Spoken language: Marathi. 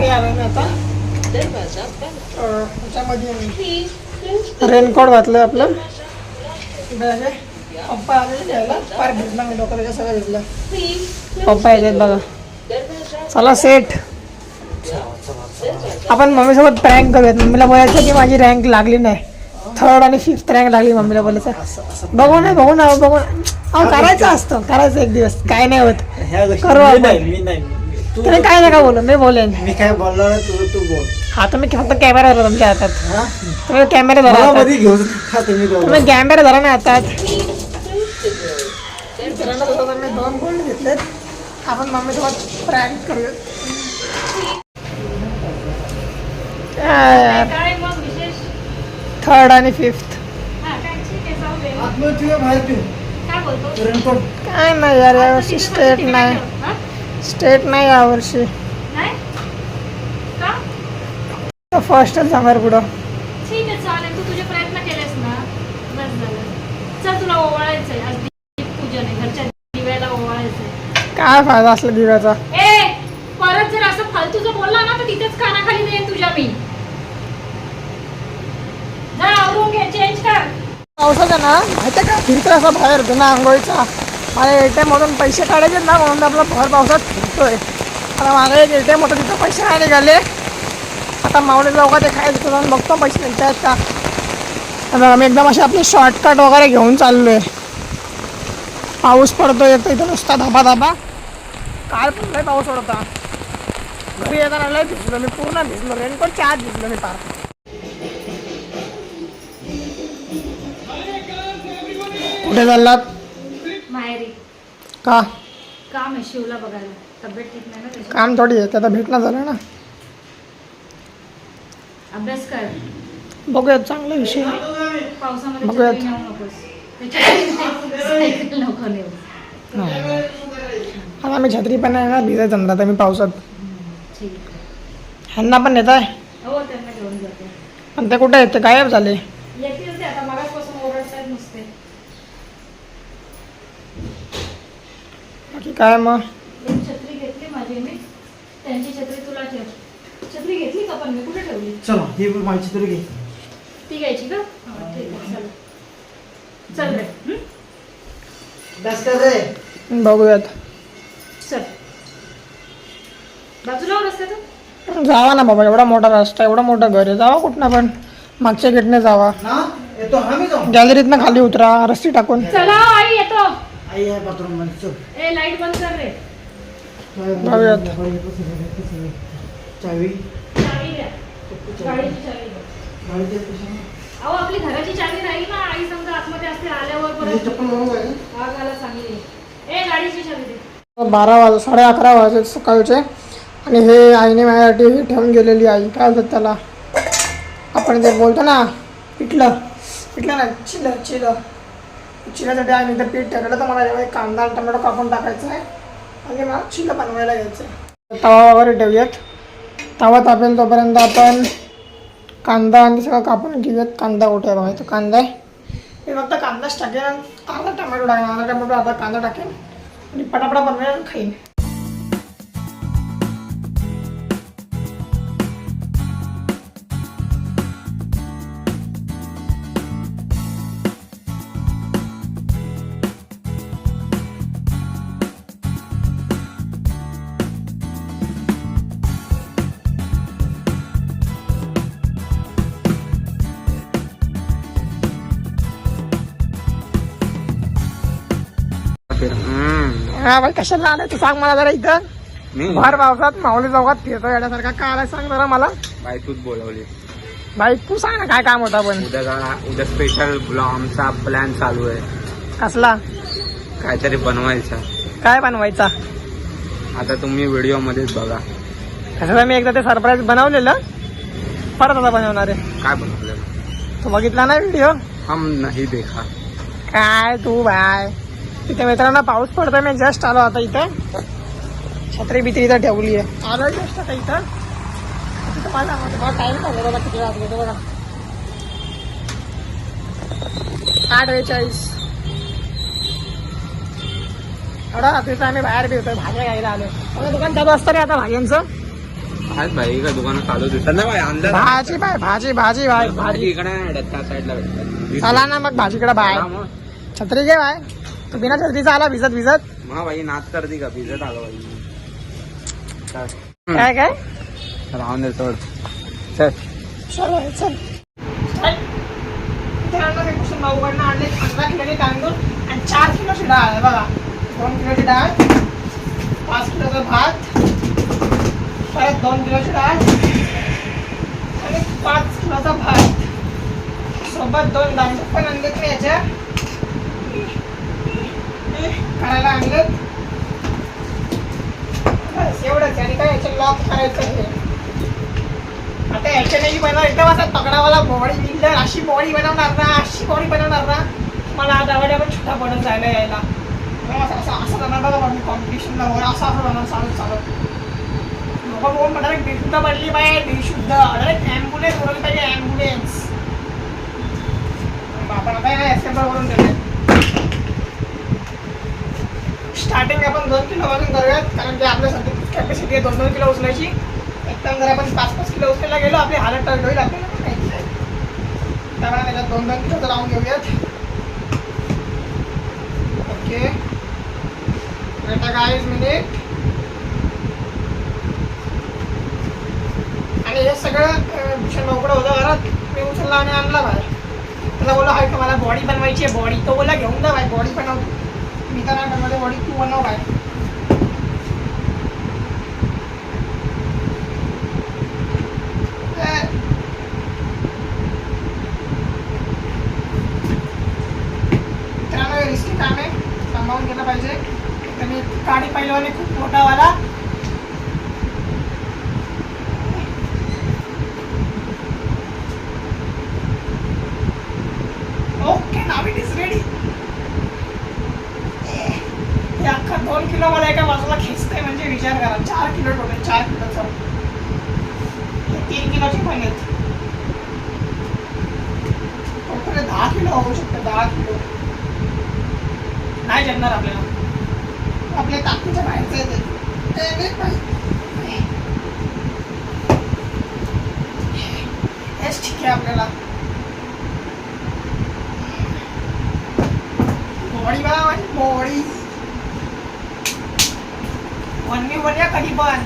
घरी आलो मी आता. त्याच्यामध्ये रेनकोट घातलं आपलं. पप्पा आले घ्यायला. फार भिजला मी, डोक्याला सगळं भिजलं. पप्पा यायचे बघा. चला सेट. आपण मम्मीसोबत प्रँक करूयात. मम्मीला बोलायचं की माझी रँक लागली नाही, 3rd आणि 5th रँक लागली. मम्मीला बोलायचं बघू ना करायचं असतं, करायचं एक दिवस. काय नाही होत, करू आपण. तुम्ही काय नका बोलू, मी बोलेन. मी काय बोलणार तू बोल. हा तुम्ही फक्त कॅमेरा धरा तुमच्या हातात. तुम्ही कॅमेरा धरा, तुम्ही कॅमेरा धरा ना हातात. मी 2 गोल्ड घेतलेत. आपण मम्मीसोबत प्रँक करूया. काय मग विशेष? 3rd आणि 5th. काय बोलतो? काय नाही यार, यावर्षी स्टेट नाही, स्टेट नाही यावर्षी. नाही का? फर्स्टच जाणार पुढं. ठीक आहे चालेल, तू तुझे प्रयत्न केलेस ना, बस झालं. चल तुला ओवाळायचंय, आज पूजन आहे, घरच्या दिव्याला ओवाळायचंय. काय फायदा असला दिव्याचा? ए परत जर असं फालतूचं बोलला ना तर तिथेच कानाखाली देईन तुझ्या मी. जा आवरून घे, चेंज कर. पावसाचा ना माहिती का, फिरतो असं बाहेर ना आंघोळीचा. मला ATM मधून पैसे काढायचे ना, म्हणून आपला भर पावसात फिरतोय. आता माझा एक ATM होतं, तिथं पैसे नाही निघाले. आता मावळे चौकात ते खायचं जाऊन बघतो पैसे निघतायत का. आता आम्ही एकदम असे आपले शॉर्टकट वगैरे घेऊन चाललोय. पाऊस पडतोय तर इथं नुसता धाबा धाबा. काल पण लय पाऊस पडता. घरी येताना लय भिजलो मी, पूर्ण भिजलो. रेनकोटच्या आत भिजलो मी पार. कुठे चाललात? माहेरी का? काम आहे शिवला बघायला, तब्येत ठीक नाही ना त्याची. काम थोडी आहे, त्याचा भेटणं झालं ना. अभ्यास कर. बघूयात, चांगला विषय. पावसामध्ये बघूयात. छत्री नेऊ नकोस. सायकल नको नेऊ. आता मी छत्री पण नाही ना, भिजायचं ना आता मी पावसात. ठीक. ह्यांना पण नेत आहे, हो त्यांना घेऊन जाते. पण ते कुठे आहेत, ते गायब झाले. येतील ते आता, मगाचपासून ओरडतायत नुसते. बाकी काय मग? एक छत्री घेतली माझी मी, त्यांची छत्री तुला ठेव. छत्री घेतली का पण मी, कुठे ठेवली? चला ही माझी छत्री घे. ती घ्यायची का? हा, ठीक आहे चल. चल रे. बस कर रे. बघूयात. चल बाजूला हो रस्त्यातून. जावा ना बाबा, एवढा मोठा रस्ता, एवढं मोठं घर आहे. जावा कुठनं पण, मागच्या गेटने जावा. ना येतो आम्ही जाऊ. गॅलरीतनं खाली उतरा रस्ती टाकून. चला आई येतो. आई आहे बाथरूम मध्ये. चल ए लाईट बंद कर रे. बघूयात. चावी चावी द्या, गाडीची चावी द्या. अहो आपली घराची चावी राहील ना, आई समजा आतमध्ये असते, आल्यावर परत आगाला सांगली. ए गाडीची चावी दे. 11:30 वाजले सकाळचे. आणि हे आईने माझ्यासाठी हे ठेवून गेलेली आई, काय होतं त्याला आपण जे बोलतो ना, पिठलं ना, चिल्यासाठी आम्ही तर पीठ ठेवलं. तर मला जेव्हा कांदा टोमॅटो कापून टाकायचं आहे आणि मला चिल्लं बनवायला घ्यायचं आहे. तवा वगैरे ठेवूयात. तवा तापेल तोपर्यंत आपण कांदा आणि सगळं कापून घेऊयात. कांदा कुठे आहे बघायचं, कांदा आहे. मी फक्त कांदाच टाकेन, कांदा टोमॅटो टाकेन, कांदा टोमॅटो आता कांदा टाकेन आणि पटापटा बनवायला खाईन. हा भाई, कशाला आलाय तू सांग मला जरा. इथं भर पावसात माऊली चौकात फिरतो येण्यासारखा काय आलाय सांग जरा मला. बायकोच बोलावली. भाई तू सांग ना काय काम होता. पण उद्या स्पेशल ब्लॉग आमचा प्लॅन चालू आहे. कसला? काहीतरी बनवायचा. काय बनवायचा? आता तुम्ही व्हिडिओ मध्येच बघा. कसं मी एकदा ते सरप्राईज बनवलेलं, परत आता बनवणार आहे. काय बनवलेलं? तू बघितला ना व्हिडिओ? हम नाही देखा. काय तू बाय. इथे मित्रांनो पाऊस पडतोय, मी जस्ट आलो आता. इथं छत्री बित्री इथं ठेवली आहे. आलो जस्ट आता इथं. टाइम झाला बघा, किती वाजले ते बघा, 8:42. एवढा रात्रीचा आम्ही बाहेर फिरतोय, भाज्या घ्यायला आलो. दुकान चालू असतं रे आता भाज्यांचं. आहेत भाई का दुकानं चालू दिसतात ना भाई अंदाज भाजी बाय भाजी भाजी बाय भाजी भाजी इकडे नाही भेटत, त्या साईडला भेटतात. चला ना मग भाजीकडे बाय. चला मग. छत्री घे बाय. तू बिना छत्रीचा आला भिजत भिजत. हा भाई नाच करते का भिजत आलो भाई. चल. काय काय राहून दे सोड. चल चल बाय, चल. मित्रांनो, हे कुसुम भाऊकडनं आणले 15 किलोचे तांदूळ आणि 4 किलोची डाळ आहे बघा. 2 किलोची डाळ, 5 किलोचा भात, परत 2 किलोची डाळ आणि 5 किलोचा भात, सोबत 2 दांडे पण आणलेत मी याच्या करायला आणलेत. बस एवढंच. आणि काय याचे लॉक करायचं आहे. आता याच्याने बनव एकदम असा तगडावाला बॉडी बिल्डर अशी बॉडी बनवणार ना, अशी बॉडी बनवणार ना, मला आता आवड पण छोटा पडत जायला यायला. असं असं जाणार बघा मी कॉम्पिटिशनला वगैरे असं असं जाणार चालत चालत. लोक बघून म्हणणार बेशुद्ध बनली पाहिजे, बेशुद्ध. ॲम्ब्युलन्स बोलवली पाहिजे, ॲम्ब्युलन्स. आपण आता असेंबल करून देतो. स्टार्टिंग आपण 2 किलो वजन करूयात, कारण की आपल्या सध्या कॅपॅसिटी आहे 2-2 किलो उचलायची. एकदम जर आपण 5-5 किलो उचलायला गेलो आपली हालत टर्ट होईल आपल्याला माहिती आहे. त्यामुळे त्याच्यात 2-2 किलो लावून घेऊयात. ओके, आता गाईज मिनिट. आणि हे सगळं भूषण भाऊकडं होतं घरात, मी उचलला आणि आणला बाहेर. त्याला बोला हाय का मला बॉडी बनवायची आहे, बॉडी. तो बोला घेऊन जा बाय, बॉडी बनवतो. मी तर नाही बनवते बॉडी, तू बनव बाय. मित्रांनो, हे रिस्की काम आहे, सांभाळून गेलं पाहिजे. तर मी गाडी पहिलवाने खूप मोठावाला. Okay, now it is ready. हे अख्खा 2 किलो मला एका बाजूला खेचतंय म्हणजे विचार करा. 4 किलो टोटल, 4 किलोचा. 3 किलोची पण आहेत. टोटल 10 किलो होऊ शकतं, 10 किलो. नाही जमणार आपल्याला, आपल्या ताकदीच्या बाहेरचं आहे हेच ठीक आहे आपल्याला. बॉडी बघा, बॉडी 1v1 या कधी पण